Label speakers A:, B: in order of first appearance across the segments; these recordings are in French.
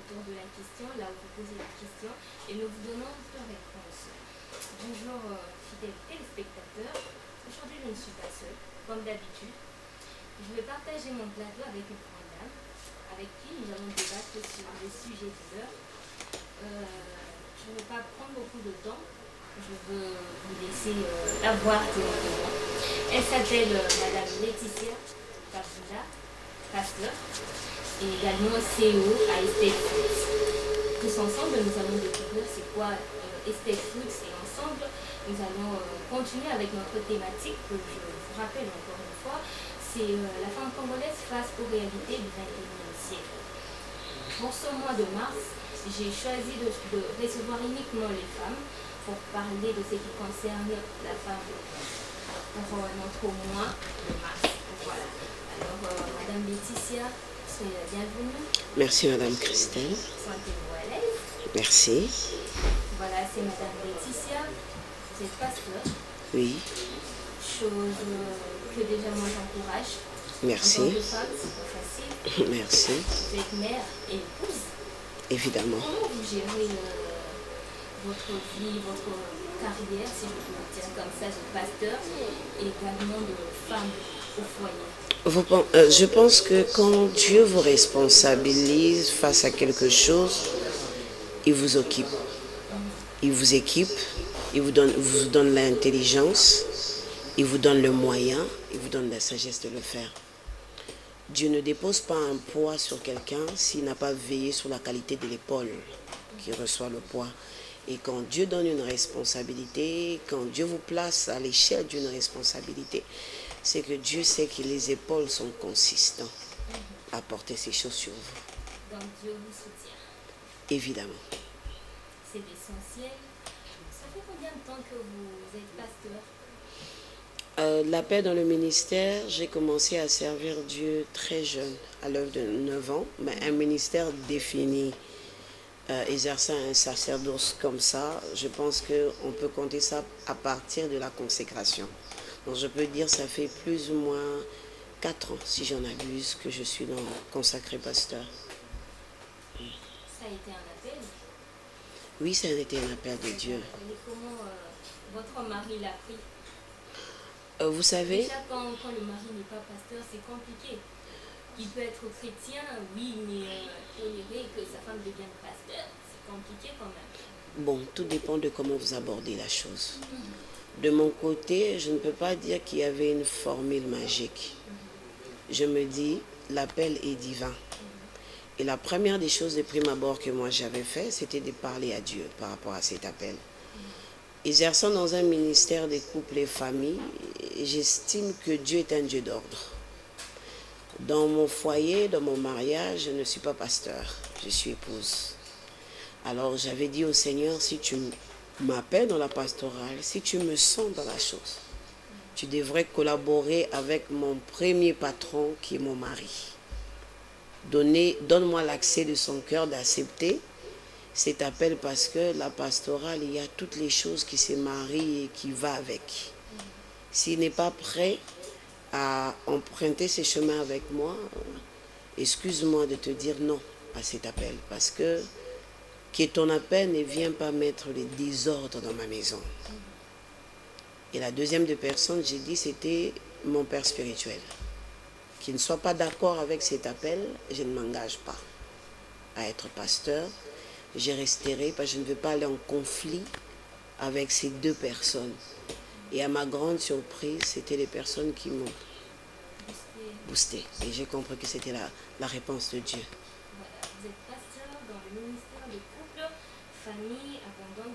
A: autour de la question, là où vous posez la question, et nous vous donnons deux réponses. Bonjour, fidèles téléspectateurs. Aujourd'hui, je ne suis pas seule, comme d'habitude. Je vais partager mon plateau avec une grande dame, avec qui nous allons débattre sur le sujet de l'heure. Je ne vais pas prendre beaucoup de temps. Je veux vous laisser la voir directement. Elle s'appelle Madame Laetitia Kabunda, pasteur, et également CEO à Estate Foods. Tous ensemble, nous allons découvrir c'est quoi Estate Foods, et ensemble, nous allons continuer avec notre thématique que je vous rappelle encore une fois, c'est la femme congolaise face aux réalités du XXIe siècle. Pour ce mois de mars, j'ai choisi de recevoir uniquement les femmes pour parler de ce qui concerne la femme pour notre mois de mars. Voilà. Alors, Madame Laetitia, soyez la bienvenue.
B: Merci Madame Christelle.
A: Sentez-vous à l'aise.
B: Merci.
A: Voilà, c'est Madame Laetitia. Vous êtes pasteur.
B: Oui.
A: Chose que déjà moi j'encourage.
B: Merci.
A: En tant que femme, c'est pas facile.
B: Merci.
A: Vous êtes mère et épouse.
B: Évidemment.
A: Comment vous gérez votre vie, votre carrière, si je peux le dire comme ça, de pasteur et également de femme au foyer?
B: Je pense que quand Dieu vous responsabilise face à quelque chose, il vous occupe. Il vous équipe, il vous donne l'intelligence, il vous donne le moyen, il vous donne la sagesse de le faire. Dieu ne dépose pas un poids sur quelqu'un s'il n'a pas veillé sur la qualité de l'épaule qui reçoit le poids. Et quand Dieu donne une responsabilité, quand Dieu vous place à l'échelle d'une responsabilité, c'est que Dieu sait que les épaules sont consistantes à porter ces choses sur vous.
A: Donc Dieu vous soutient.
B: Évidemment.
A: C'est l'essentiel. Ça fait combien de temps que vous êtes pasteur?
B: La paix dans le ministère, j'ai commencé à servir Dieu très jeune, à l'âge de 9 ans, mais un ministère défini, exerçant un sacerdoce comme ça, je pense qu'on peut compter ça à partir de la consécration. Donc je peux dire que ça fait plus ou moins 4 ans, si j'en abuse, que je suis consacré pasteur.
A: Ça a été un appel?
B: Oui, ça a été un appel de Dieu.
A: Et comment votre mari l'a pris?
B: Vous savez...
A: Déjà, quand le mari n'est pas pasteur, c'est compliqué. Il peut être chrétien, oui, mais tolérer que sa femme devienne pasteur, c'est compliqué quand même.
B: Bon, tout dépend de comment vous abordez la chose. De mon côté, je ne peux pas dire qu'il y avait une formule magique. Je me dis, l'appel est divin. Et la première des choses de prime abord que moi j'avais fait, c'était de parler à Dieu par rapport à cet appel. Exerçant dans un ministère des couples et familles, j'estime que Dieu est un Dieu d'ordre. Dans mon foyer, dans mon mariage, je ne suis pas pasteur, je suis épouse. Alors j'avais dit au Seigneur, si tu m'appelles dans la pastorale, si tu me sens dans la chose, tu devrais collaborer avec mon premier patron qui est mon mari. Donne-moi l'accès de son cœur d'accepter cet appel, parce que la pastorale, il y a toutes les choses qui se marient et qui vont avec. S'il n'est pas prêt à emprunter ces chemins avec moi, excuse-moi de te dire non à cet appel, parce que ton appel ne vient pas mettre les désordres dans ma maison. Et la deuxième de personne, j'ai dit, c'était mon père spirituel. Qu'il ne soit pas d'accord avec cet appel, je ne m'engage pas à être pasteur. Je resterai parce que je ne veux pas aller en conflit avec ces deux personnes. Et à ma grande surprise, c'était les personnes qui m'ont boosté. Et j'ai compris que c'était la réponse de Dieu.
A: Voilà, vous êtes pasteur dans le ministère de couple, famille, abondante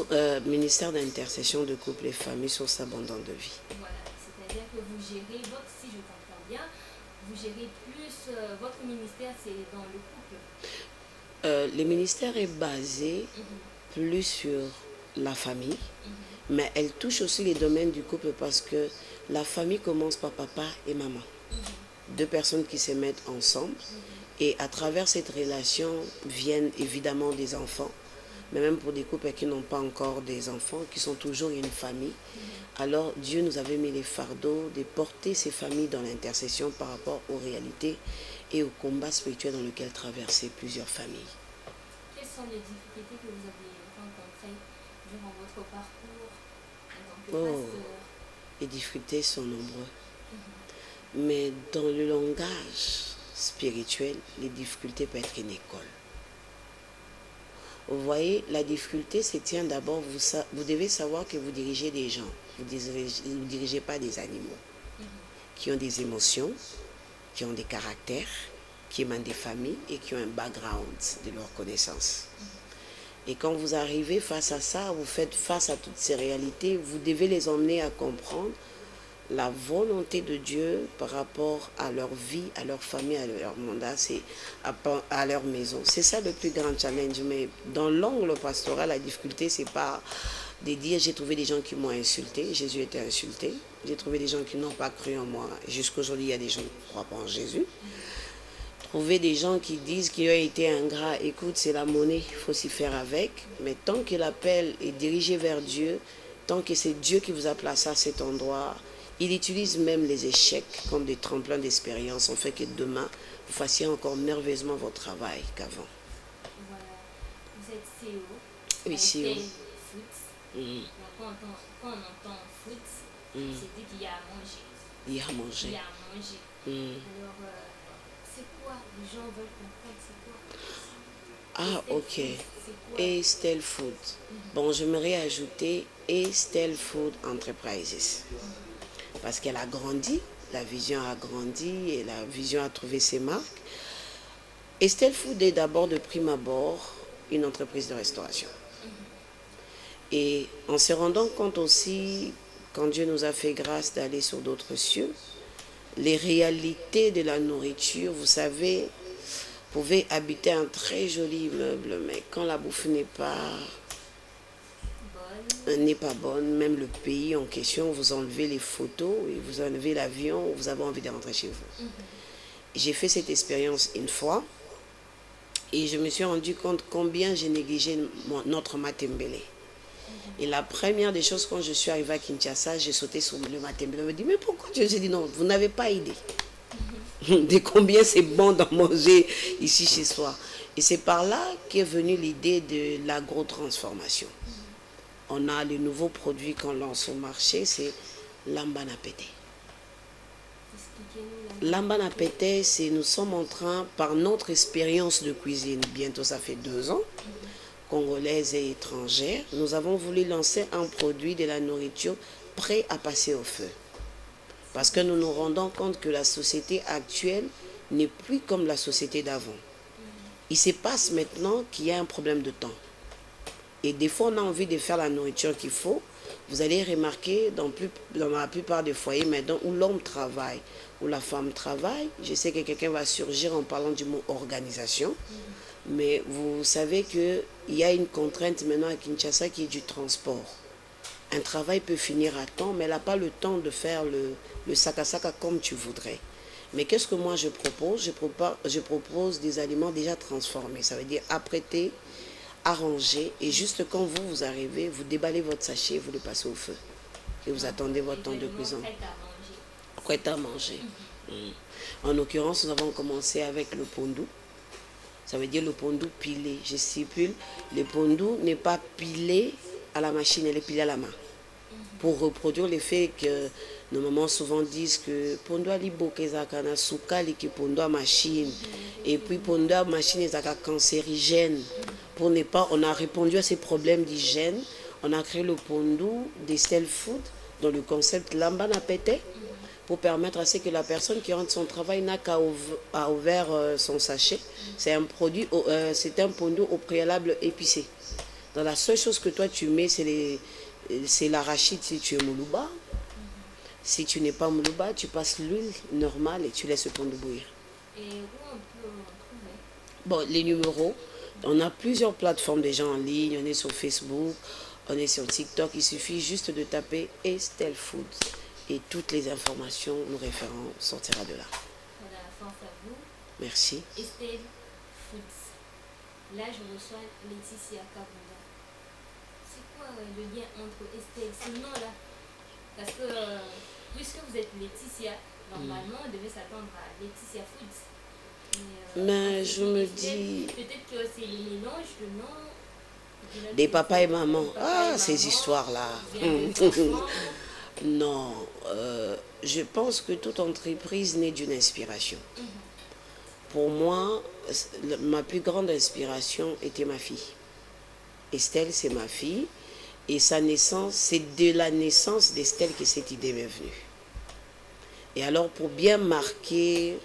A: de vie.
B: Ministère d'intercession de couple et famille, source abondante de vie.
A: Voilà, c'est-à-dire que vous gérez si je comprends bien, vous gérez plus, votre ministère c'est dans le couple.
B: Le ministère est basé plus sur la famille, mais elle touche aussi les domaines du couple, parce que la famille commence par papa et maman. Deux personnes qui se mettent ensemble, et à travers cette relation viennent évidemment des enfants, mais même pour des couples qui n'ont pas encore des enfants, qui sont toujours une famille. Alors Dieu nous avait mis les fardeaux de porter ces familles dans l'intercession par rapport aux réalités et au combat spirituel dans lequel traversaient plusieurs familles.
A: Quelles sont les difficultés que vous avez rencontrées durant votre parcours en tant que pasteur?
B: Les difficultés sont nombreuses. Mais dans le langage spirituel, les difficultés peuvent être une école. Vous voyez, la difficulté se tient d'abord, vous devez savoir que vous dirigez des gens. Vous ne dirigez pas des animaux qui ont des émotions, qui ont des caractères, qui émanent des familles et qui ont un background de leur connaissance. Et quand vous arrivez face à ça, vous faites face à toutes ces réalités, vous devez les emmener à comprendre la volonté de Dieu par rapport à leur vie, à leur famille, à leur mandat, à leur maison. C'est ça le plus grand challenge. Mais dans l'angle pastoral, la difficulté, c'est pas de dire j'ai trouvé des gens qui m'ont insulté, Jésus était insulté. J'ai trouvé des gens qui n'ont pas cru en moi. Jusqu'aujourd'hui, il y a des gens qui ne croient pas en Jésus. Trouver des gens qui disent qu'ils ont été ingrats, écoute, c'est la monnaie, il faut s'y faire avec. Mais tant que l'appel est dirigé vers Dieu, tant que c'est Dieu qui vous a placé à cet endroit, il utilise même les échecs comme des tremplins d'expérience, en fait que demain, vous fassiez encore merveilleusement votre travail qu'avant.
A: Voilà. Vous êtes CEO.
B: Oui, CEO.
A: Foot. Donc, quand on entend foot, c'est dit qu'il y a à manger.
B: Il y a à manger.
A: Il y a à manger. Alors, c'est quoi? Les gens veulent comprendre, c'est quoi?
B: Ah, ok. Estelle Food. Bon, j'aimerais ajouter Estelle Food Enterprises. Parce qu'elle a grandi, la vision a grandi et la vision a trouvé ses marques. Estelle Food est d'abord de prime abord une entreprise de restauration. Et en se rendant compte aussi, quand Dieu nous a fait grâce d'aller sur d'autres cieux, les réalités de la nourriture, vous savez, vous pouvez habiter un très joli immeuble, mais quand la bouffe n'est pas bonne, même le pays en question, vous enlevez les photos et vous enlevez l'avion, vous avez envie de rentrer chez vous. J'ai fait cette expérience une fois et je me suis rendu compte combien j'ai négligé notre matembele. Et la première des choses, quand je suis arrivée à Kinshasa, j'ai sauté sur le matembele. Je me dis, mais pourquoi Dieu? J'ai dit, non, vous n'avez pas idée de combien c'est bon d'en manger ici chez soi. Et c'est par là qu'est venue l'idée de l'agro-transformation. On a le nouveau produit qu'on lance au marché, c'est l'ambana pété. L'ambana pété, c'est nous sommes en train, par notre expérience de cuisine, bientôt ça fait 2 ans, congolaise et étrangère, nous avons voulu lancer un produit de la nourriture prêt à passer au feu. Parce que nous nous rendons compte que la société actuelle n'est plus comme la société d'avant. Il se passe maintenant qu'il y a un problème de temps. Et des fois, on a envie de faire la nourriture qu'il faut. Vous allez remarquer dans la plupart des foyers maintenant où l'homme travaille, où la femme travaille. Je sais que quelqu'un va surgir en parlant du mot organisation. Mais vous savez qu'il y a une contrainte maintenant à Kinshasa qui est du transport. Un travail peut finir à temps, mais elle n'a pas le temps de faire le saka-saka comme tu voudrais. Mais qu'est-ce que moi je propose? Je propose des aliments déjà transformés. Ça veut dire apprêtés, arrangés. Et juste quand vous arrivez, vous déballez votre sachet, vous le passez au feu. Et vous attendez votre temps de cuisson. Prêt à manger. En l'occurrence, nous avons commencé avec le pondou. Ça veut dire le pondou pilé. Je stipule, le pondou n'est pas pilé à la machine, elle est pilée à la main. Pour reproduire l'effet que nos mamans souvent disent que pondou à libo kezakana soukali ki pondou à machine. Et puis pondou à machine est cancérigène. Pour ne pas, on a répondu à ces problèmes d'hygiène. On a créé le pondou d'Estelle Food dans le concept lambana pété pour permettre à ce que la personne qui rentre son travail n'a qu'à ouvrir son sachet. C'est un produit, c'est un pondou au préalable épicé. Dans la seule chose que toi tu mets, c'est l'arachide si tu es Moulouba. Si tu n'es pas Moulouba, tu passes l'huile normale et tu laisses le pondou bouillir.
A: Et où on peut trouver?
B: Bon, les numéros, on a plusieurs plateformes déjà en ligne. On est sur Facebook, on est sur TikTok. Il suffit juste de taper Estelle Food. Et toutes les informations, nos référents sortira de là.
A: Voilà, force à vous.
B: Merci.
A: Estelle Foods. Là, je reçois Laetitia Kabunda. C'est quoi le lien entre Estelle, ce nom-là? Parce que, puisque vous êtes Laetitia, normalement, on devait s'attendre à Laetitia Foods.
B: Mais
A: dans
B: je
A: ce
B: me
A: Estelle,
B: dis,
A: peut-être que c'est le mélange de noms
B: des papas et mamans,
A: papa et
B: ces
A: maman,
B: histoires-là.
A: ou bien des enfants.
B: Non, je pense que toute entreprise naît d'une inspiration. Pour moi, ma plus grande inspiration était ma fille. Estelle, c'est ma fille. Et sa naissance, c'est de la naissance d'Estelle que cette idée m'est venue. Et alors, pour bien marquer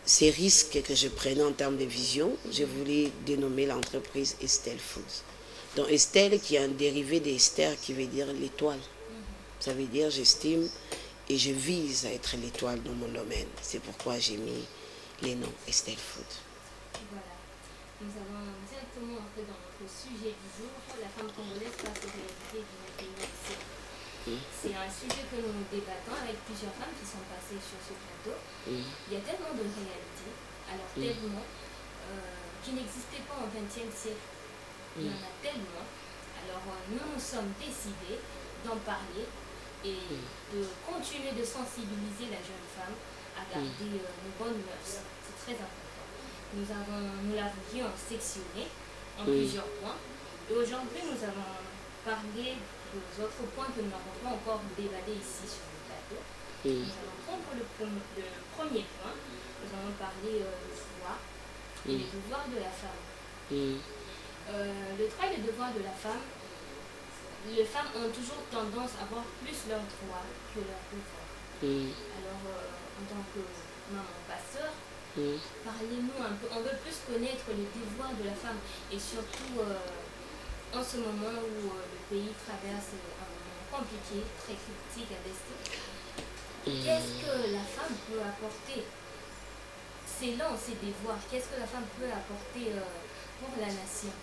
B: ces risques que je prenais en termes de vision, je voulais dénommer l'entreprise Estelle Foods. Donc Estelle qui est un dérivé d'Esther qui veut dire l'étoile. Ça veut dire j'estime et je vise à être l'étoile dans mon domaine. C'est pourquoi j'ai mis les noms Estelle Foods.
A: Voilà. Nous allons directement entrer dans notre sujet du jour, la femme congolaise face aux réalités du 21e siècle. C'est un sujet que nous débattons avec plusieurs femmes qui sont passées sur ce plateau. Il y a tellement de réalités, alors tellement, qui n'existaient pas au XXe siècle. Il y en a tellement. Alors nous nous sommes décidés d'en parler et de continuer de sensibiliser la jeune femme à garder nos bonnes mœurs. C'est très important. Nous l'avons bien sectionné en plusieurs points. Et aujourd'hui, nous allons parler des autres points que nous n'avons pas encore débattés ici sur le plateau. Nous allons prendre le premier point. Nous allons parler du droit et des devoirs de la femme. Le droit et le devoir de la femme, les femmes ont toujours tendance à voir plus leurs droits que leurs devoirs. Alors, en tant que maman pasteur, parlez-nous un peu, on veut plus connaître les devoirs de la femme et surtout en ce moment où le pays traverse un moment compliqué, très critique, investi. Qu'est-ce que la femme peut apporter? Ses lances, ses devoirs, qu'est-ce que la femme peut apporter pour la nation?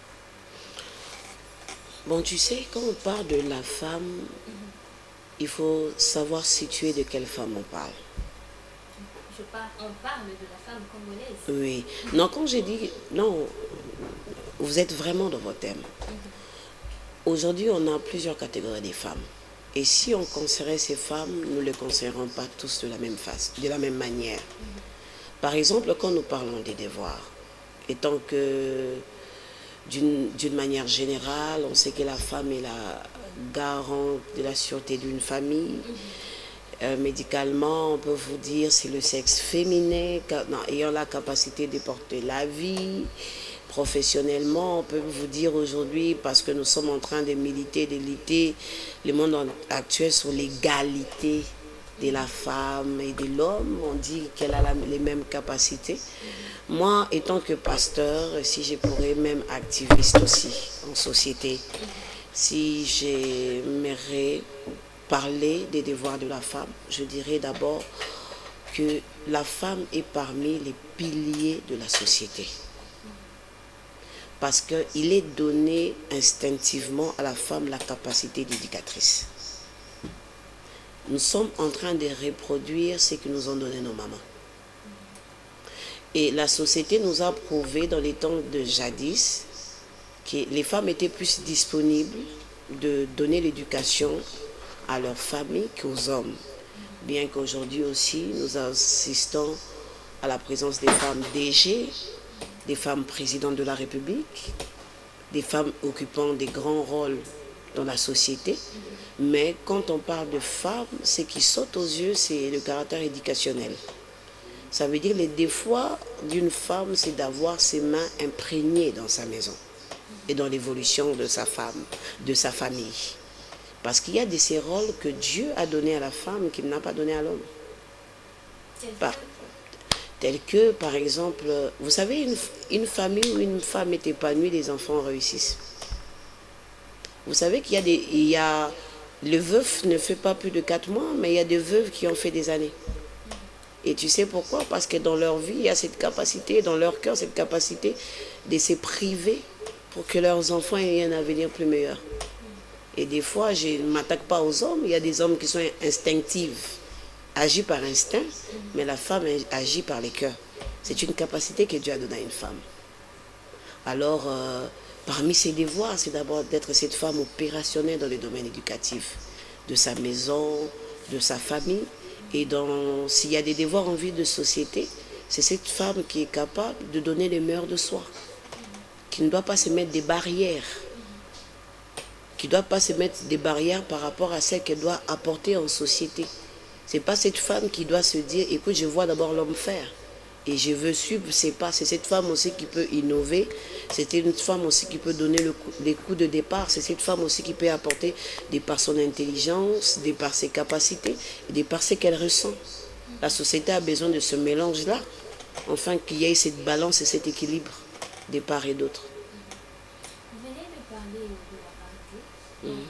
B: Bon, tu sais, quand on parle de la femme, il faut savoir situer de quelle femme on parle.
A: On parle de la femme congolaise.
B: Oui. Non, quand j'ai dit... Non, vous êtes vraiment dans votre thème. Aujourd'hui, on a plusieurs catégories de femmes. Et si on considérait ces femmes, nous ne les considérons pas tous de la même face, de la même manière. Par exemple, quand nous parlons des devoirs, étant que d'une manière générale, on sait que la femme est la garante de la sûreté d'une famille. Médicalement, on peut vous dire c'est le sexe féminin ayant la capacité de porter la vie. Professionnellement, on peut vous dire aujourd'hui, parce que nous sommes en train de militer, de lutter le monde actuel sur l'égalité de la femme et de l'homme, on dit qu'elle a les mêmes capacités. Moi, étant que pasteur, si je pourrais même activiste aussi en société, si j'aimerais parler des devoirs de la femme, je dirais d'abord que la femme est parmi les piliers de la société. Parce qu'il est donné instinctivement à la femme la capacité d'éducatrice. Nous sommes en train de reproduire ce que nous ont donné nos mamans. Et la société nous a prouvé dans les temps de jadis que les femmes étaient plus disponibles de donner l'éducation à leur famille qu'aux hommes. Bien qu'aujourd'hui aussi, nous assistons à la présence des femmes DG, des femmes présidentes de la République, des femmes occupant des grands rôles dans la société. Mais quand on parle de femmes, ce qui saute aux yeux, c'est le caractère éducationnel. Ça veut dire les défauts d'une femme, c'est d'avoir ses mains imprégnées dans sa maison et dans l'évolution de sa femme, de sa famille. Parce qu'il y a de ces rôles que Dieu a donnés à la femme qu'il n'a pas donné à l'homme. Tel que, par exemple, vous savez, une famille où une femme est épanouie, les enfants réussissent. Vous savez qu'il y a le veuf ne fait pas plus de 4 mois, mais il y a des veuves qui ont fait des années. Et tu sais pourquoi? Parce que dans leur vie, il y a cette capacité, dans leur cœur, cette capacité de se priver pour que leurs enfants aient un avenir plus meilleur. Et des fois, je ne m'attaque pas aux hommes, il y a des hommes qui sont instinctifs, agissent par instinct, mais la femme agit par les cœurs. C'est une capacité que Dieu a donnée à une femme. Alors, parmi ses devoirs, c'est d'abord d'être cette femme opérationnelle dans le domaine éducatif, de sa maison, de sa famille. Et s'il y a des devoirs en vie de société, c'est cette femme qui est capable de donner les meilleurs de soi, qui ne doit pas se mettre des barrières, qui ne doit pas se mettre des barrières par rapport à celles qu'elle doit apporter en société. Ce n'est pas cette femme qui doit se dire, écoute, je vois d'abord l'homme faire et je veux suivre ses pas. C'est cette femme aussi qui peut innover, c'est une femme aussi qui peut donner les coups de départ, c'est cette femme aussi qui peut apporter de par son intelligence, de par ses capacités, et de par ce qu'elle ressent. La société a besoin de ce mélange-là, afin qu'il y ait cette balance et cet équilibre de part et d'autre.
A: Vous venez de parler de la parité.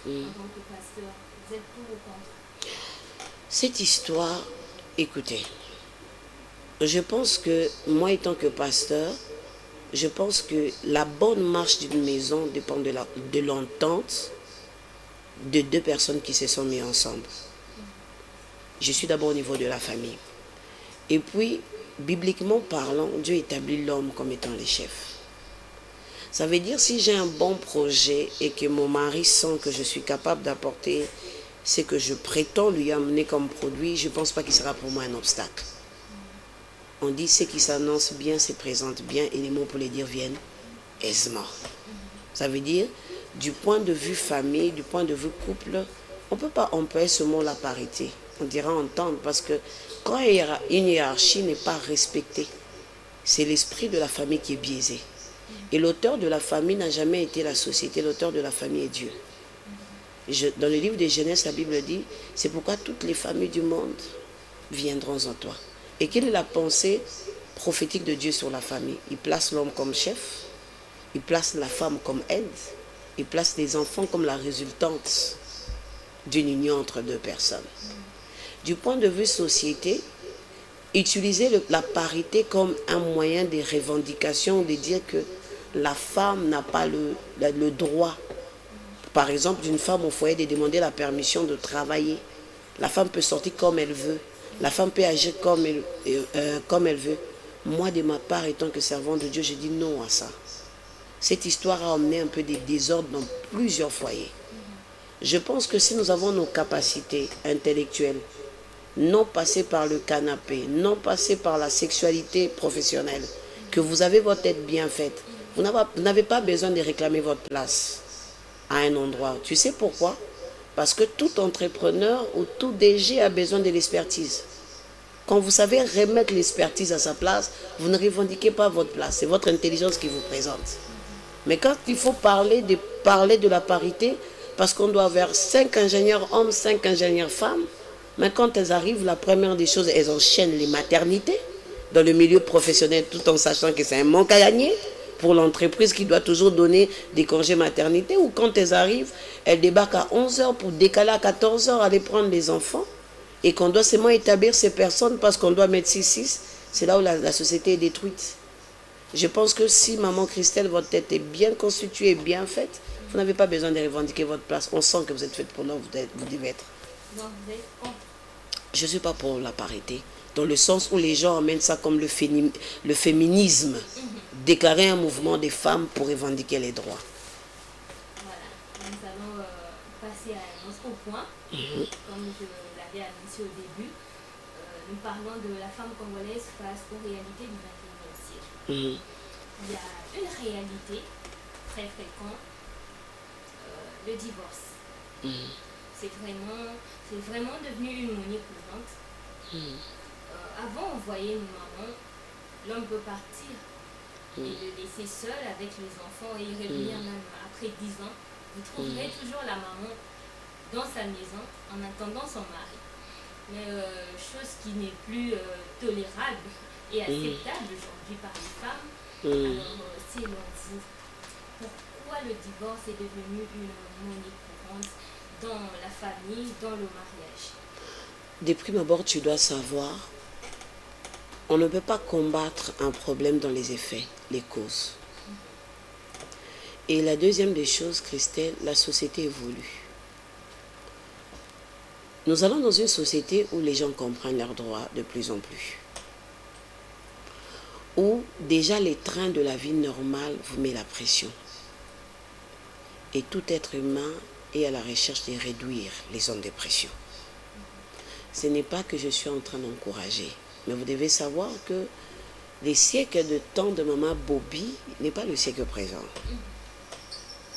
A: En tant que pasteur, vous êtes pour ou contre?
B: Cette histoire, écoutez, je pense que moi étant que pasteur, je pense que la bonne marche d'une maison dépend de l'entente de deux personnes qui se sont mises ensemble. Je suis d'abord au niveau de la famille. Et puis, bibliquement parlant, Dieu établit l'homme comme étant le chef. Ça veut dire si j'ai un bon projet et que mon mari sent que je suis capable d'apporter ce que je prétends lui amener comme produit, je ne pense pas qu'il sera pour moi un obstacle. On dit ce qui s'annonce bien se présente bien et les mots pour les dire viennent aisément. Ça veut dire, du point de vue famille, du point de vue couple, on ne peut pas employer ce mot la parité. On dira entendre parce que quand une hiérarchie n'est pas respectée, c'est l'esprit de la famille qui est biaisé. Et l'auteur de la famille n'a jamais été la société, l'auteur de la famille est Dieu. Dans le livre de Genèse, la Bible dit, c'est pourquoi toutes les familles du monde viendront en toi. Et quelle est la pensée prophétique de Dieu sur la famille? Il place l'homme comme chef, il place la femme comme aide, il place les enfants comme la résultante d'une union entre deux personnes. Du point de vue société, utiliser la parité comme un moyen de revendication, de dire que la femme n'a pas le droit, par exemple, d'une femme au foyer de demander la permission de travailler. La femme peut sortir comme elle veut. La femme peut agir comme elle veut. Moi, de ma part, étant que servant de Dieu, je dis non à ça. Cette histoire a amené un peu des désordres dans plusieurs foyers. Je pense que si nous avons nos capacités intellectuelles, non passées par le canapé, non passées par la sexualité professionnelle, que vous avez votre tête bien faite, vous n'avez pas besoin de réclamer votre place à un endroit. Tu sais pourquoi? Parce que tout entrepreneur ou tout DG a besoin de l'expertise. Quand vous savez remettre l'expertise à sa place, vous ne revendiquez pas votre place. C'est votre intelligence qui vous présente. Mais quand il faut parler de la parité, parce qu'on doit avoir 5 ingénieurs hommes, 5 ingénieurs femmes, mais quand elles arrivent, la première des choses, elles enchaînent les maternités dans le milieu professionnel, tout en sachant que c'est un manque à gagner pour l'entreprise qui doit toujours donner des congés maternité, ou quand elles arrivent, elles débarquent à 11h pour décaler à 14h, aller prendre les enfants, et qu'on doit seulement établir ces personnes parce qu'on doit mettre 6-6, c'est là où la société est détruite. Je pense que si maman Christelle, votre tête est bien constituée, bien faite, vous n'avez pas besoin de revendiquer votre place. On sent que vous êtes faite pour là où vous devez être.
A: Donc vous êtes contre?
B: Je ne suis pas pour la parité, dans le sens où les gens emmènent ça comme le féminisme. Déclarer un mouvement des femmes pour revendiquer les droits.
A: Voilà, nous allons passer à un autre point. Comme je l'avais annoncé au début, nous parlons de la femme congolaise face aux réalités du XXIe siècle. Il y a une réalité très fréquente, le divorce. C'est vraiment devenu une monnaie courante. Avant, on voyait nos mamans, l'homme peut partir et le laisser seul avec les enfants et y revenir même après 10 ans. Vous trouverez toujours la maman dans sa maison en attendant son mari. Mais chose qui n'est plus tolérable et acceptable aujourd'hui par les femmes. Alors, selon vous, pourquoi le divorce est devenu une monnaie courante dans la famille, dans le mariage?
B: De prime abord, tu dois savoir, on ne peut pas combattre un problème dans les effets, les causes. Et la deuxième des choses, Christelle, la société évolue. Nous allons dans une société où les gens comprennent leurs droits de plus en plus. Où déjà les trains de la vie normale vous mettent la pression. Et tout être humain est à la recherche de réduire les zones de pression. Ce n'est pas que je suis en train d'encourager, Mais vous devez savoir que les siècles de temps de maman Bobby n'est pas le siècle présent.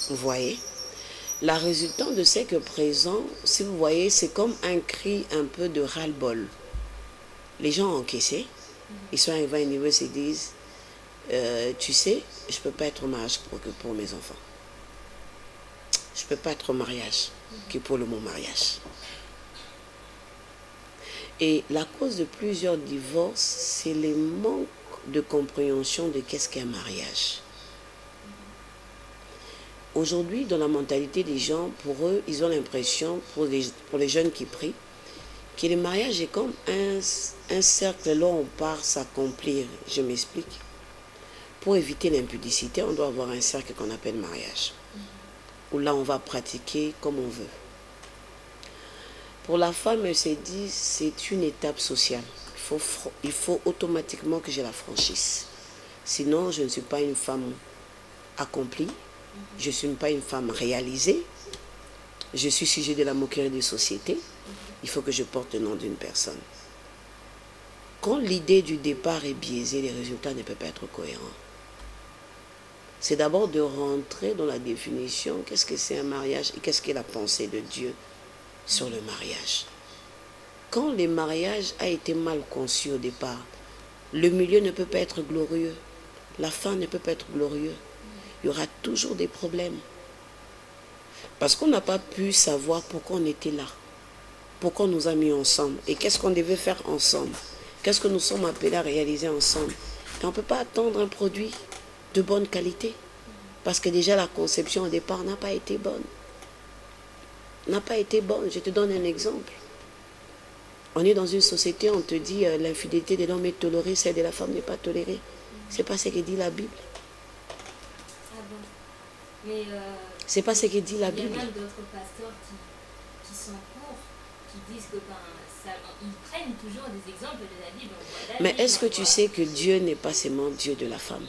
B: Vous voyez? La résultante de siècle présent, si vous voyez, c'est comme un cri un peu de ras-le-bol. Les gens ont encaissé. Ils sont arrivés à un niveau, ils se disent, tu sais, je ne peux pas être au mariage pour mes enfants. Je ne peux pas être au mariage que pour le mot mariage. Et la cause de plusieurs divorces, c'est le manque de compréhension de qu'est-ce qu'un mariage. Aujourd'hui, dans la mentalité des gens, pour eux, ils ont l'impression, pour les jeunes qui prient, que le mariage est comme un cercle là où on part s'accomplir. Je m'explique. Pour éviter l'impudicité, on doit avoir un cercle qu'on appelle mariage. Où là, on va pratiquer comme on veut. Pour la femme, elle s'est dit, c'est une étape sociale. Il faut automatiquement que je la franchisse. Sinon, je ne suis pas une femme accomplie. Je ne suis pas une femme réalisée. Je suis sujet de la moquerie des sociétés. Il faut que je porte le nom d'une personne. Quand l'idée du départ est biaisée, les résultats ne peuvent pas être cohérents. C'est d'abord de rentrer dans la définition, qu'est-ce que c'est un mariage et qu'est-ce qu'est la pensée de Dieu sur le mariage. Quand le mariage a été mal conçu au départ, le milieu ne peut pas être glorieux, la fin ne peut pas être glorieux. Il y aura toujours des problèmes. Parce qu'on n'a pas pu savoir pourquoi on était là, pourquoi on nous a mis ensemble et qu'est-ce qu'on devait faire ensemble, qu'est-ce que nous sommes appelés à réaliser ensemble. Et on ne peut pas attendre un produit de bonne qualité parce que déjà la conception au départ n'a pas été bonne. N'a pas été bonne. Je te donne un exemple. On est dans une société, on te dit l'infidélité de l'homme est tolérée, celle de la femme n'est pas tolérée. C'est pas ce que dit la Bible.
A: Ah bon. Mais
B: c'est pas ce que dit la Bible.
A: Il y a même d'autres pasteurs qui sont pour, qui disent que ils prennent toujours des exemples de la Bible.
B: Mais est-ce que tu sais que Dieu n'est pas seulement Dieu de la femme?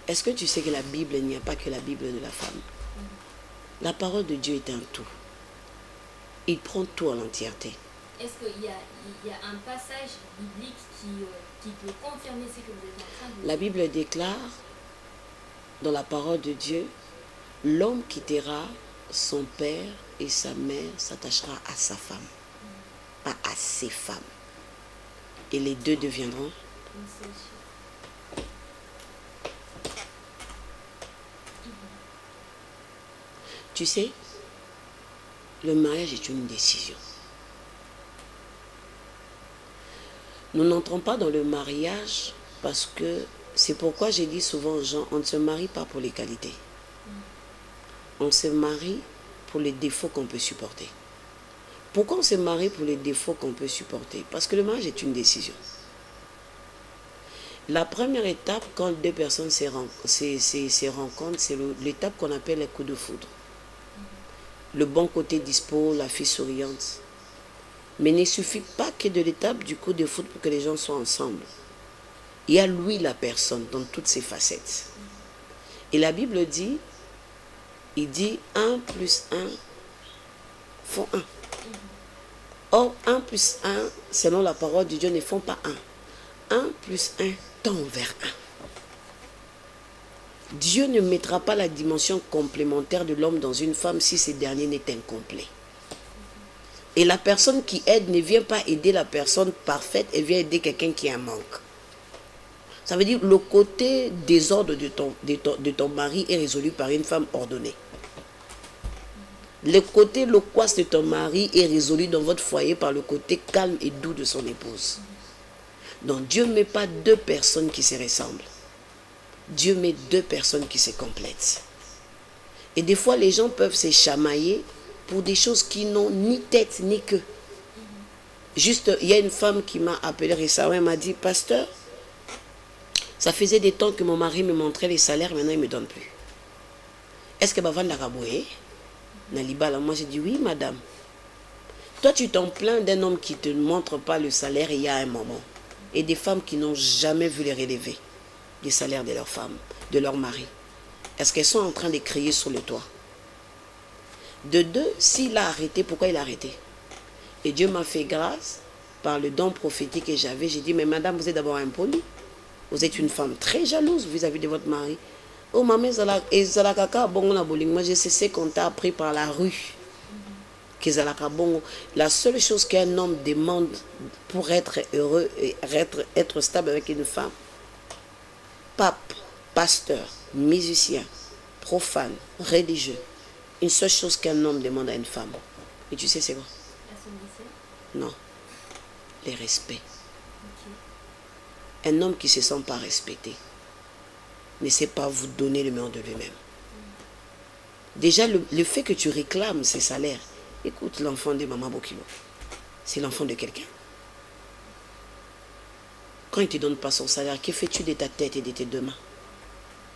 B: Est-ce que tu sais que la Bible, il n'y a pas que la Bible de la femme? La parole de Dieu est un tout. Il prend tout en entièreté.
A: Est-ce qu'il y a un passage biblique qui peut confirmer ce que vous êtes en train de dire?
B: La Bible déclare, dans la parole de Dieu, l'homme quittera son père et sa mère, s'attachera à sa femme, pas à ses femmes. Et les deux deviendront
A: Une seule chair.
B: Tu sais, le mariage est une décision. Nous n'entrons pas dans le mariage parce que c'est pourquoi j'ai dit souvent aux gens, on ne se marie pas pour les qualités. On se marie pour les défauts qu'on peut supporter. Pourquoi on se marie pour les défauts qu'on peut supporter? Parce que le mariage est une décision. La première étape, quand deux personnes se rencontrent, c'est l'étape qu'on appelle le coup de foudre. Le bon côté dispo, la fille souriante. Mais il ne suffit pas que de l'étape du coup de foudre pour que les gens soient ensemble. Il y a lui, la personne, dans toutes ses facettes. Et la Bible dit, il dit 1 plus 1 font 1. Or, 1 plus 1, selon la parole de Dieu, ne font pas 1. 1 plus 1 tend vers 1. Dieu ne mettra pas la dimension complémentaire de l'homme dans une femme si ce dernier n'est incomplet. Et la personne qui aide ne vient pas aider la personne parfaite, elle vient aider quelqu'un qui a un manque. Ça veut dire le côté désordre de ton mari est résolu par une femme ordonnée. Le côté loquace de ton mari est résolu dans votre foyer par le côté calme et doux de son épouse. Donc Dieu ne met pas deux personnes qui se ressemblent. Dieu met deux personnes qui se complètent. Et des fois, les gens peuvent se chamailler pour des choses qui n'ont ni tête ni queue. Juste, il y a une femme qui m'a appelé récemment, elle m'a dit, pasteur, ça faisait des temps que mon mari me montrait les salaires, maintenant il ne me donne plus. Est-ce que Bavan l'a raboué? Moi j'ai dit, oui madame. Toi tu t'en plains d'un homme qui ne te montre pas le salaire il y a un moment. Et des femmes qui n'ont jamais vu les relever, les salaires de leurs femmes, de leur mari. Est-ce qu'elles sont en train de crier sur le toit? De deux, s'il a arrêté, pourquoi il a arrêté? Et Dieu m'a fait grâce. par le don prophétique que j'avais, j'ai dit, mais madame, vous êtes d'abord impolie. Vous êtes une femme très jalouse vis-à-vis de votre mari. Oh, maman, moi, je sais ce qu'on t'a appris par la rue. La seule chose qu'un homme demande pour être heureux et être stable avec une femme, pape, pasteur, musicien, profane, religieux, une seule chose qu'un homme demande à une femme. Et tu sais c'est quoi?
A: La soumission.
B: Non, le respect.
A: Ok.
B: Un homme qui ne se sent pas respecté ne sait pas vous donner le meilleur de lui-même. Déjà, le fait que tu réclames ses salaires, écoute, l'enfant de Maman Bokilo, c'est l'enfant de quelqu'un. Quand il ne te donne pas son salaire, que fais-tu de ta tête et de tes deux mains?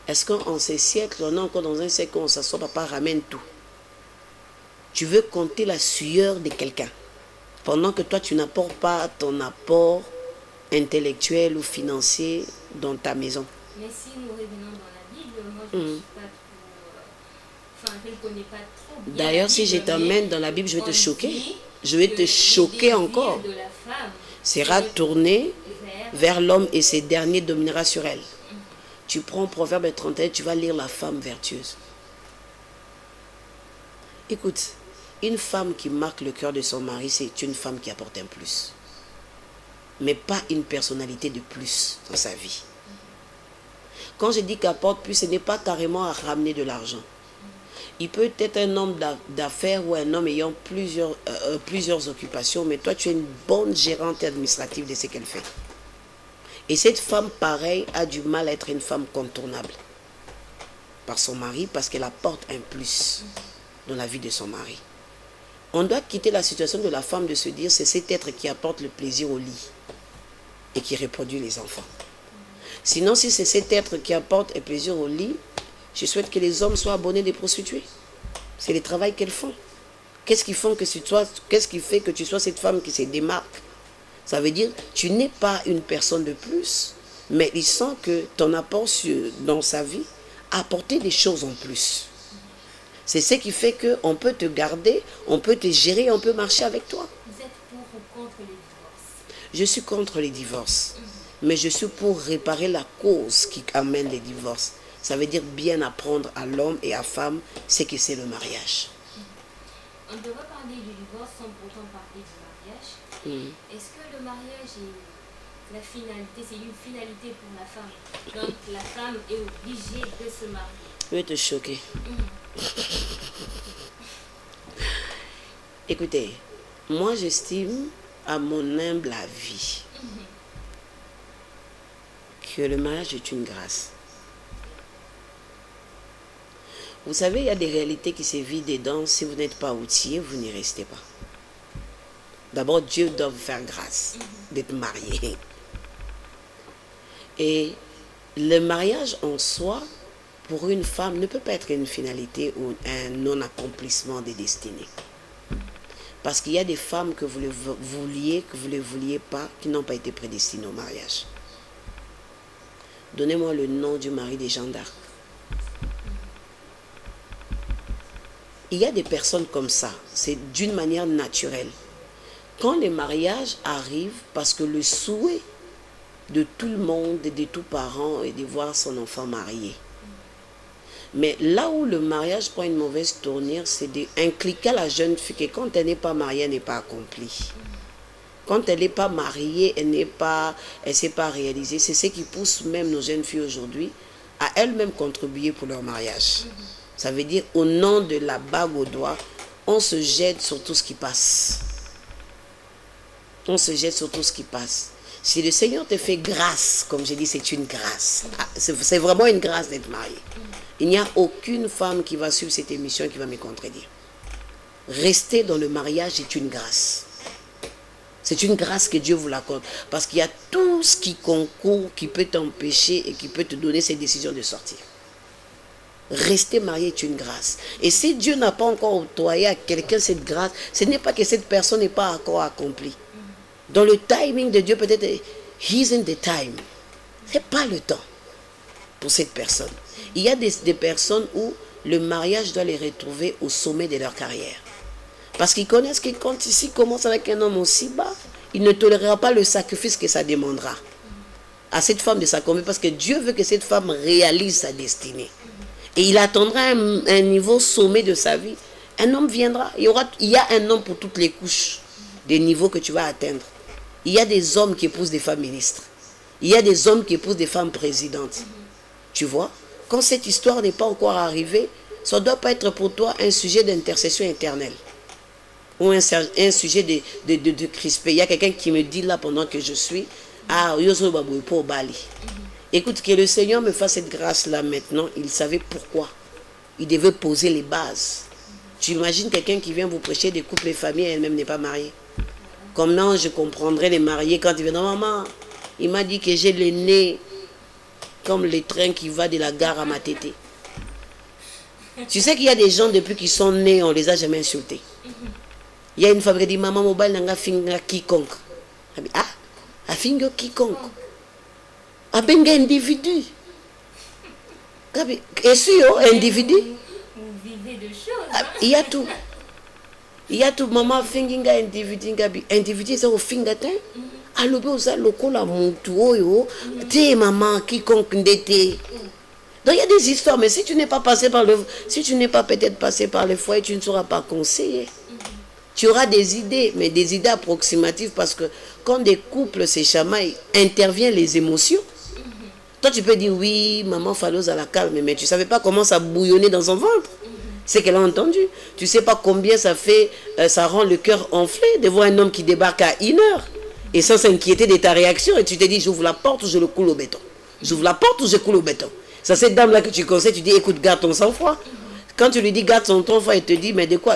B: Est-ce qu'en ces siècles, on est encore dans un siècle où on s'assoit, papa ramène tout? Tu veux compter la sueur de quelqu'un, pendant que toi, tu n'apportes pas ton apport intellectuel ou financier dans ta maison.
A: Mais si nous revenons dans la Bible, moi je ne suis pas trop... je ne connais pas trop bien.
B: D'ailleurs, si je t'emmène dans la Bible, je vais te choquer. Je vais te choquer encore.
A: De la femme
B: sera tourné vers l'homme et ses derniers dominera sur elle. Tu prends Proverbe 31, tu vas lire la femme vertueuse. Écoute, une femme qui marque le cœur de son mari, c'est une femme qui apporte un plus. Mais pas une personnalité de plus dans sa vie. Quand je dis qu'apporte plus, ce n'est pas carrément à ramener de l'argent. Il peut être un homme d'affaires ou un homme ayant plusieurs occupations, mais toi, tu es une bonne gérante administrative de ce qu'elle fait. Et cette femme, pareil, a du mal à être une femme contournable par son mari parce qu'elle apporte un plus dans la vie de son mari. On doit quitter la situation de la femme de se dire c'est cet être qui apporte le plaisir au lit et qui reproduit les enfants. Sinon, si c'est cet être qui apporte le plaisir au lit, je souhaite que les hommes soient abonnés des prostituées. C'est le travail qu'elles font. Qu'est-ce qui fait que tu sois cette femme qui se démarque? Ça veut dire tu n'es pas une personne de plus, mais il sent que ton apport dans sa vie a apporté des choses en plus. C'est ce qui fait qu'on peut te garder, on peut te gérer, on peut marcher avec toi.
A: Vous êtes pour ou contre les divorces?
B: Je suis contre les divorces, mais je suis pour réparer la cause qui amène les divorces. Ça veut dire bien apprendre à l'homme et à la femme ce que c'est le mariage.
A: On devrait parler du divorce sans pourtant parler du mariage. Est-ce que le mariage est la finalité, c'est une finalité pour la femme? Donc la femme est obligée de se marier.
B: Je vais te choquer. Écoutez, moi j'estime à mon humble avis que le mariage est une grâce. Vous savez, il y a des réalités qui se vivent dedans. Si vous n'êtes pas outillé, vous n'y restez pas. D'abord, Dieu doit vous faire grâce d'être marié. Et le mariage en soi, pour une femme, ne peut pas être une finalité ou un non-accomplissement des destinées. Parce qu'il y a des femmes que vous le vouliez, que vous ne le vouliez pas, qui n'ont pas été prédestinées au mariage. Donnez-moi le nom du mari de Jeanne d'Arc. Il y a des personnes comme ça, c'est d'une manière naturelle. Quand les mariages arrivent, parce que le souhait de tout le monde et de tous parents est de voir son enfant marié. Mais là où le mariage prend une mauvaise tournure, c'est d'inculquer à la jeune fille que quand elle n'est pas mariée, elle n'est pas accomplie. Quand elle n'est pas mariée, elle ne s'est pas réalisée. C'est ce qui pousse même nos jeunes filles aujourd'hui à elles-mêmes contribuer pour leur mariage. Ça veut dire, au nom de la bague au doigt, on se jette sur tout ce qui passe. On se jette sur tout ce qui passe. Si le Seigneur te fait grâce, comme j'ai dit, c'est une grâce. C'est vraiment une grâce d'être marié. Il n'y a aucune femme qui va suivre cette émission qui va me contredire. Rester dans le mariage est une grâce. C'est une grâce que Dieu vous l'accorde. Parce qu'il y a tout ce qui concourt, qui peut t'empêcher et qui peut te donner cette décision de sortir. Rester marié est une grâce. Et si Dieu n'a pas encore octroyé à quelqu'un cette grâce, ce n'est pas que cette personne n'est pas encore accomplie. Dans le timing de Dieu, peut-être, he's in the time. Ce n'est pas le temps pour cette personne. Il y a des personnes où le mariage doit les retrouver au sommet de leur carrière. Parce qu'ils connaissent que quand ils commencent avec un homme aussi bas, il ne tolérera pas le sacrifice que ça demandera à cette femme de s'accomplir, parce que Dieu veut que cette femme réalise sa destinée. Et il attendra un niveau sommet de sa vie. Un homme viendra. Il y a un homme pour toutes les couches des niveaux que tu vas atteindre. Il y a des hommes qui épousent des femmes ministres. Il y a des hommes qui épousent des femmes présidentes. Tu vois? Quand cette histoire n'est pas encore arrivée, ça ne doit pas être pour toi un sujet d'intercession éternelle. Ou un sujet de crispé. Il y a quelqu'un qui me dit là pendant que je suis, ah, Yoso Babou pour Bali. Écoute, que le Seigneur me fasse cette grâce-là maintenant. Il savait pourquoi. Il devait poser les bases. Tu imagines quelqu'un qui vient vous prêcher des couples et familles et elle-même n'est pas mariée. Comment je comprendrais les mariés quand ils viennent, non, maman, il m'a dit que j'ai le nez comme le train qui va de la gare à Matete. Tu sais qu'il y a des gens, depuis qu'ils sont nés, on ne les a jamais insultés. Il y a une femme qui dit, maman, mobile n'a pas finga quiconque. Ah, a finga quiconque. A benga individu. Et sûr, individu.
A: Vous vivez de choses.
B: Il y a tout. Il y a tout. Maman, finga individu. Individu, c'est au finga ten. Alobe oza lokola muntu oyo. Te maman, quiconque ndete. Donc il y a des histoires, mais si tu n'es pas passé par le, si tu n'es pas peut-être passé par le foyer, tu ne seras pas conseillé. Tu auras des idées, mais des idées approximatives, parce que quand des couples se chamaillent, interviennent les émotions. Toi tu peux dire oui, maman Falloz à la calme, mais tu ne savais pas comment ça bouillonnait dans son ventre. C'est qu'elle a entendu. Tu ne sais pas combien ça fait, ça rend le cœur enflé de voir un homme qui débarque à 1 heure et sans s'inquiéter de ta réaction, et tu te dis j'ouvre la porte ou je le coule au béton. J'ouvre la porte ou je coule au béton. C'est cette dame-là que tu conseilles, tu dis écoute, garde ton sang-froid. Quand tu lui dis garde ton sang-froid, elle te dit mais de quoi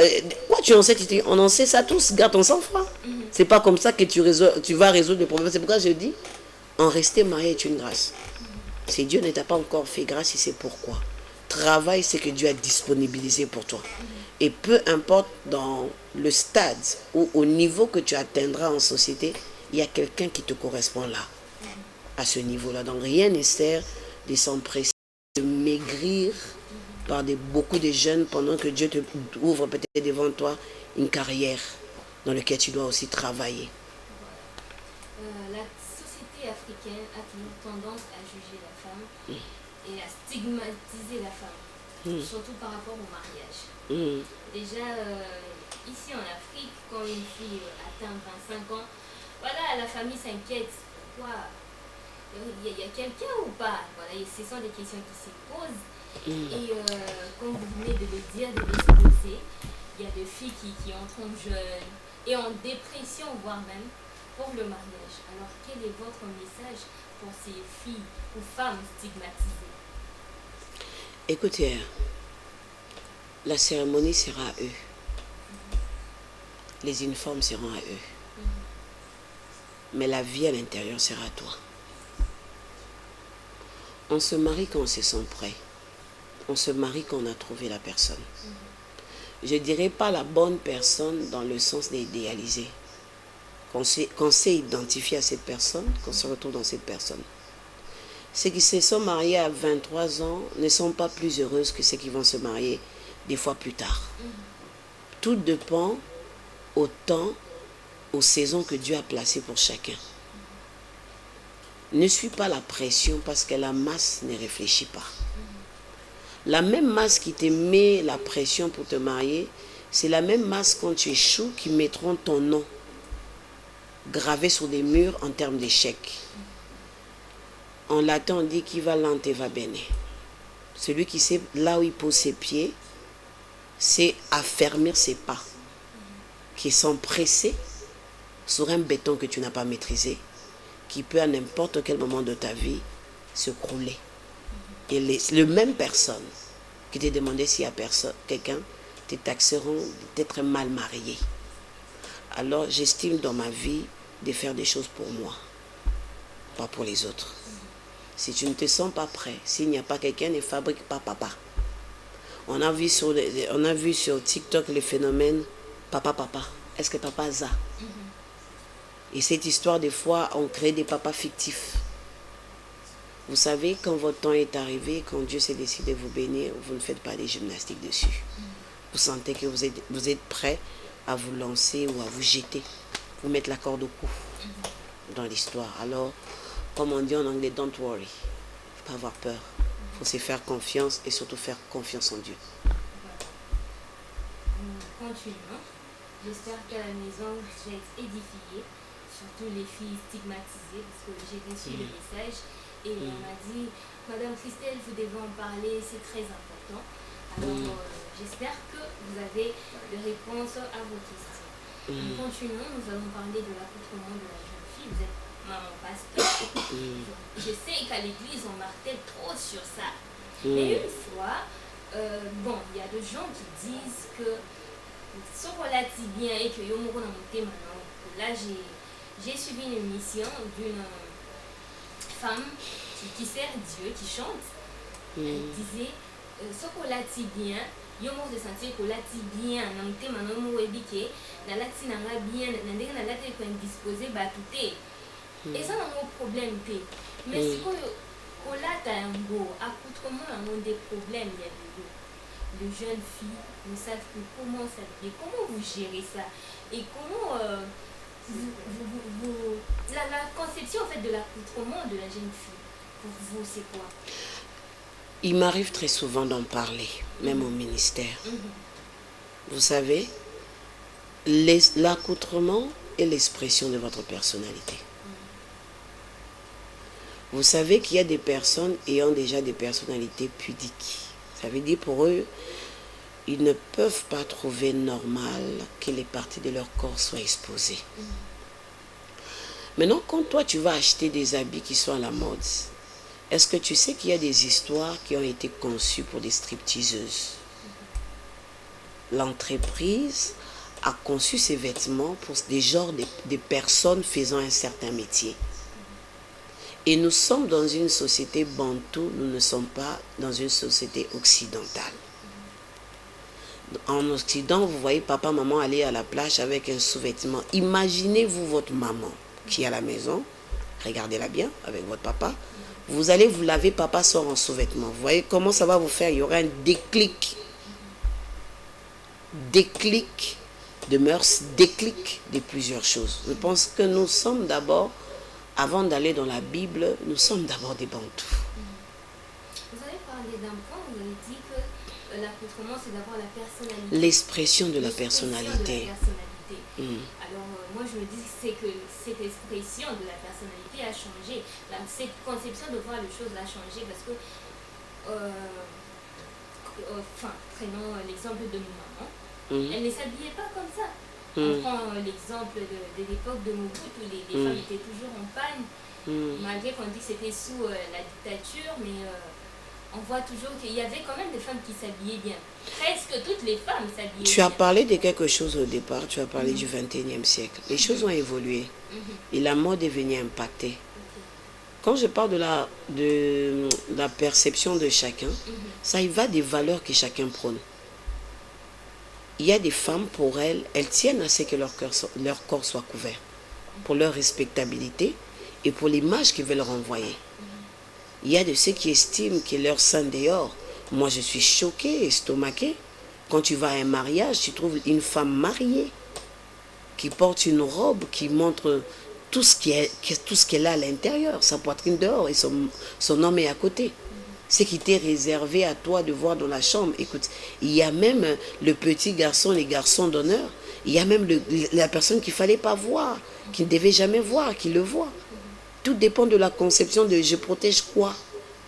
B: tu en sais? Tu dis on en sait ça tous, garde ton sang-froid. C'est pas comme ça que tu vas résoudre le problème. C'est pourquoi je dis en rester marié est une grâce. Si Dieu ne t'a pas encore fait grâce, il sait pourquoi. Travaille ce que Dieu a disponibilisé pour toi. Et peu importe dans le stade ou au niveau que tu atteindras en société, il y a quelqu'un qui te correspond là, à ce niveau-là. Donc rien ne sert de s'empresser, de maigrir par beaucoup de jeunes pendant que Dieu te ouvre peut-être devant toi une carrière dans laquelle tu dois aussi travailler.
A: La société africaine a toujours tendance à juger la femme et à stigmatiser la femme, surtout par rapport au mariage. Déjà, ici en Afrique, quand une fille atteint 25 ans, voilà, la famille s'inquiète. Pourquoi? Il y a quelqu'un ou pas? Voilà, ce sont des questions qui se posent. Et comme vous venez de le dire, de l'exposer, il y a des filles qui entrent jeunes et en dépression, voire même pour le mariage. Alors, quel est votre message pour ces filles ou femmes stigmatisées?
B: Écoutez, la cérémonie sera à eux. Les uniformes seront à eux. Mais la vie à l'intérieur sera à toi. On se marie quand on se sent prêt. On se marie quand on a trouvé la personne. Je ne dirais pas la bonne personne dans le sens d'idéaliser. Qu'on sait identifier à cette personne, qu'on se retrouve dans cette personne. Ceux qui se sont mariés à 23 ans ne sont pas plus heureuses que ceux qui vont se marier des fois plus tard. Tout dépend au temps, aux saisons que Dieu a placées pour chacun. Ne suis pas la pression parce que la masse ne réfléchit pas. La même masse qui te met la pression pour te marier, c'est la même masse quand tu échoues qui mettront ton nom gravé sur des murs en termes d'échec. En latin, on dit qui va lente va bene. Celui qui sait là où il pose ses pieds, c'est affermir ses pas, qui sont pressés sur un béton que tu n'as pas maîtrisé, qui peut à n'importe quel moment de ta vie se crouler. Et les mêmes personnes qui te demandaient s'il y a quelqu'un, te taxeront d'être mal marié. Alors j'estime dans ma vie de faire des choses pour moi, pas pour les autres. Si tu ne te sens pas prêt, s'il n'y a pas quelqu'un, ne fabrique pas papa. On a vu sur TikTok le phénomène papa. Est-ce que papa a? Et cette histoire, des fois, on crée des papas fictifs. Vous savez, quand votre temps est arrivé, quand Dieu s'est décidé de vous bénir, vous ne faites pas des gymnastiques dessus. Vous sentez que vous êtes prêt à vous lancer ou à vous jeter. vous mettre la corde au cou dans l'histoire. Alors, comme on dit en anglais, don't worry. Il ne faut pas avoir peur. Il faut se faire confiance et surtout faire confiance en Dieu.
A: Continuons. J'espère qu'à la maison, vous êtes édifiés, surtout les filles stigmatisées, parce que j'ai reçu le message et on m'a dit, Madame Christelle, vous devez en parler, c'est très important. Alors, j'espère que vous avez des réponses à vos questions. Nous continuons, nous allons parler de l'accoutrement de la jeune fille. Vous êtes maman pasteur. Je sais qu'à l'église, on martèle trop sur ça. Mais une fois, il y a des gens qui disent que ce relatif bien et que maintenant, là, j'ai suivi une émission d'une femme qui sert Dieu, qui chante. Elle disait, ce relatif bien, yo mo se sentir ko lati bien na mutema na mo webike na lati na nga bien na ndenge na lati ko indisposé ba touté et ça n'a pas problème pe mais si ko lata yango accoutrement yango des problèmes il y a de jeunes filles ne savent plus comment s'habiller, comment vous gérez ça et comment la conception en fait de l'accoutrement de la jeune fille pour vous c'est quoi?
B: Il m'arrive très souvent d'en parler, même au ministère. Vous savez, l'accoutrement est l'expression de votre personnalité. Vous savez qu'il y a des personnes ayant déjà des personnalités pudiques. Ça veut dire pour eux, ils ne peuvent pas trouver normal que les parties de leur corps soient exposées. Maintenant, quand toi tu vas acheter des habits qui sont à la mode, est-ce que tu sais qu'il y a des histoires qui ont été conçues pour des stripteaseuses? L'entreprise a conçu ces vêtements pour des genres de personnes faisant un certain métier. Et nous sommes dans une société bantou, nous ne sommes pas dans une société occidentale. En Occident, vous voyez papa, maman aller à la plage avec un sous-vêtement. Imaginez-vous votre maman qui est à la maison, regardez-la bien avec votre papa. Vous allez vous laver, papa sort en sous-vêtements. Vous voyez comment ça va vous faire? Il y aura un déclic. Déclic de mœurs, déclic de plusieurs choses. Je pense que nous sommes d'abord, avant d'aller dans la Bible, nous sommes d'abord des bantous.
A: Vous avez parlé d'un point, vous avez dit que l'accoutrement, c'est d'abord la personnalité.
B: L'expression de la personnalité.
A: Alors, moi, je me dis que cette expression de la personnalité a changé. Cette conception de voir les choses a changé parce que, prenons l'exemple de nos mamans, elles ne s'habillaient pas comme ça. On prend l'exemple de l'époque de Mobutu où les femmes étaient toujours en panne, malgré qu'on dit que c'était sous la dictature, mais on voit toujours qu'il y avait quand même des femmes qui s'habillaient bien. Presque toutes les femmes s'habillaient bien.
B: Tu as parlé de quelque chose au départ, tu as parlé du 21e siècle. Les choses ont évolué et la mode est venue impacter. Quand je parle de la perception de chacun, ça y va des valeurs que chacun prône. Il y a des femmes, pour elles, elles tiennent à ce que leur corps soit couvert, pour leur respectabilité et pour l'image qu'ils veulent renvoyer. Il y a de ceux qui estiment que leur sein dehors. Moi, je suis choquée, estomaquée. Quand tu vas à un mariage, tu trouves une femme mariée qui porte une robe qui montre tout ce qu'elle a à l'intérieur, sa poitrine dehors et son homme est à côté. Ce qui t'est réservé à toi de voir dans la chambre. Écoute, il y a même le petit garçon, les garçons d'honneur. Il y a même la personne qu'il ne fallait pas voir, qu'il ne devait jamais voir, qui le voit. Tout dépend de la conception de je protège quoi,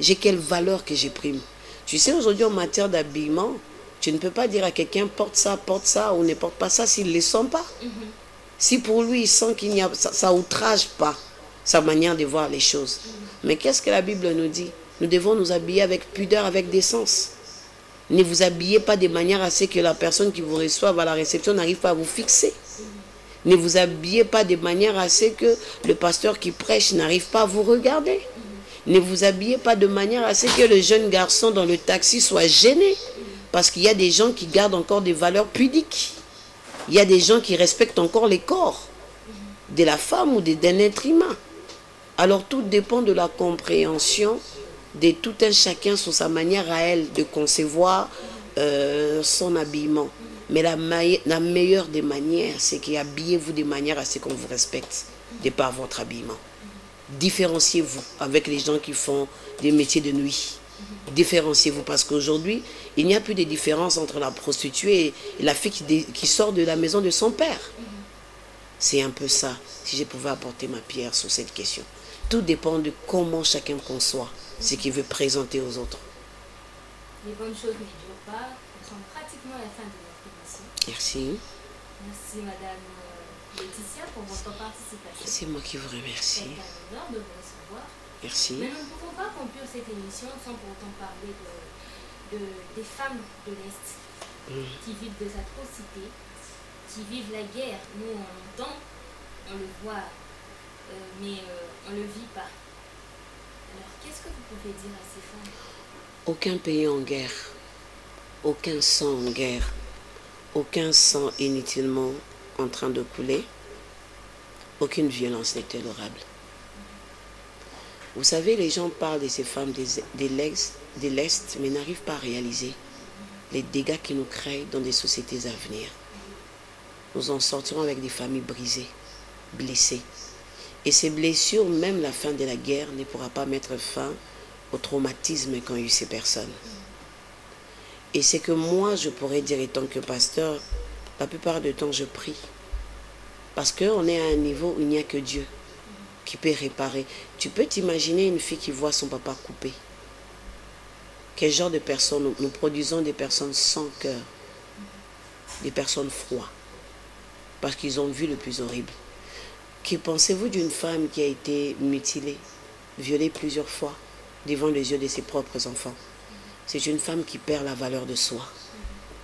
B: j'ai quelle valeur que j'exprime. Tu sais, aujourd'hui en matière d'habillement, tu ne peux pas dire à quelqu'un porte ça ou ne porte pas ça s'il ne le sent pas. Si pour lui il sent qu'il n'y a ça outrage pas sa manière de voir les choses. Mais qu'est-ce que la Bible nous dit? Nous devons nous habiller avec pudeur, avec décence. Ne vous habillez pas de manière à ce que la personne qui vous reçoive à la réception n'arrive pas à vous fixer. Ne vous habillez pas de manière à ce que le pasteur qui prêche n'arrive pas à vous regarder. Ne vous habillez pas de manière à ce que le jeune garçon dans le taxi soit gêné. Parce qu'il y a des gens qui gardent encore des valeurs pudiques. Il y a des gens qui respectent encore les corps de la femme ou d'un être humain. Alors tout dépend de la compréhension de tout un chacun sur sa manière à elle de concevoir son habillement. Mais la meilleure des manières, c'est qu'habillez-vous de manière à ce qu'on vous respecte, de par votre habillement. Différenciez-vous avec les gens qui font des métiers de nuit. Différenciez-vous parce qu'aujourd'hui, il n'y a plus de différence entre la prostituée et la fille qui sort de la maison de son père. C'est un peu ça, si je pouvais apporter ma pierre sur cette question. Tout dépend de comment chacun conçoit ce qu'il veut présenter aux autres.
A: Les bonnes choses ne durent pas. Nous sommes pratiquement à la fin de notre émission.
B: Merci.
A: Merci Madame Laetitia pour votre participation.
B: C'est moi qui vous remercie.
A: C'est un honneur de vous recevoir.
B: Merci.
A: Mais nous ne pouvons pas conclure cette émission sans pour autant parler des femmes de l'Est qui vivent des atrocités, qui vivent la guerre. Nous, on l'entend, on le voit, mais on ne le vit pas. Alors, qu'est-ce que vous pouvez dire à ces femmes?
B: Aucun pays en guerre, aucun sang en guerre, aucun sang inutilement en train de couler, aucune violence n'est tolérable. Vous savez, les gens parlent de ces femmes de l'Est, mais n'arrivent pas à réaliser les dégâts qui nous créent dans des sociétés à venir. Nous en sortirons avec des familles brisées, blessées. Et ces blessures, même la fin de la guerre, ne pourra pas mettre fin au traumatisme qu'ont eu ces personnes. Et c'est que moi, je pourrais dire, étant que pasteur, la plupart du temps, je prie. Parce qu'on est à un niveau où il n'y a que Dieu qui peut réparer. Tu peux t'imaginer une fille qui voit son papa coupé. Quel genre de personnes? Nous produisons des personnes sans cœur, des personnes froides, parce qu'ils ont vu le plus horrible. Que pensez-vous d'une femme qui a été mutilée, violée plusieurs fois devant les yeux de ses propres enfants? C'est une femme qui perd la valeur de soi.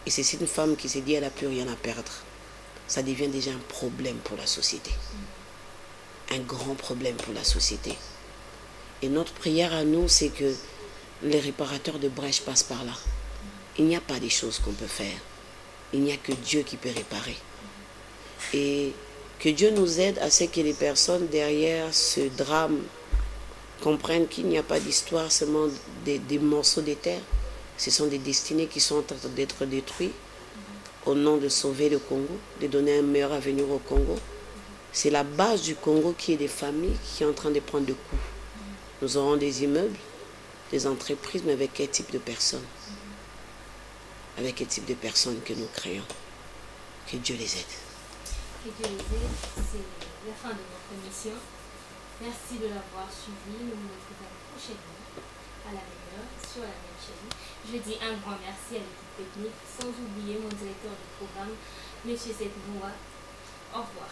B: Et c'est une femme qui se dit qu'elle n'a plus rien à perdre. Ça devient déjà un problème pour la société. Un grand problème pour la société. Et notre prière à nous, c'est que les réparateurs de brèches passent par là. Il n'y a pas des choses qu'on peut faire. Il n'y a que Dieu qui peut réparer. Et que Dieu nous aide à ce que les personnes derrière ce drame comprennent qu'il n'y a pas d'histoire seulement des morceaux de terre. Ce sont des destinées qui sont en train d'être détruites au nom de sauver le Congo, de donner un meilleur avenir au Congo. C'est la base du Congo qui est des familles qui sont en train de prendre de coups. Nous aurons des immeubles, des entreprises, mais avec quel type de personnes? Avec quel type de personnes que nous créons? Que Dieu les aide.
A: Que Dieu les aide, c'est la fin de notre émission. Merci de l'avoir suivi. Nous nous retrouvons prochainement à la même heure, sur la même chaîne. Je dis un grand merci à l'équipe technique, sans oublier mon directeur de programme, M. Seth Moua. Au revoir.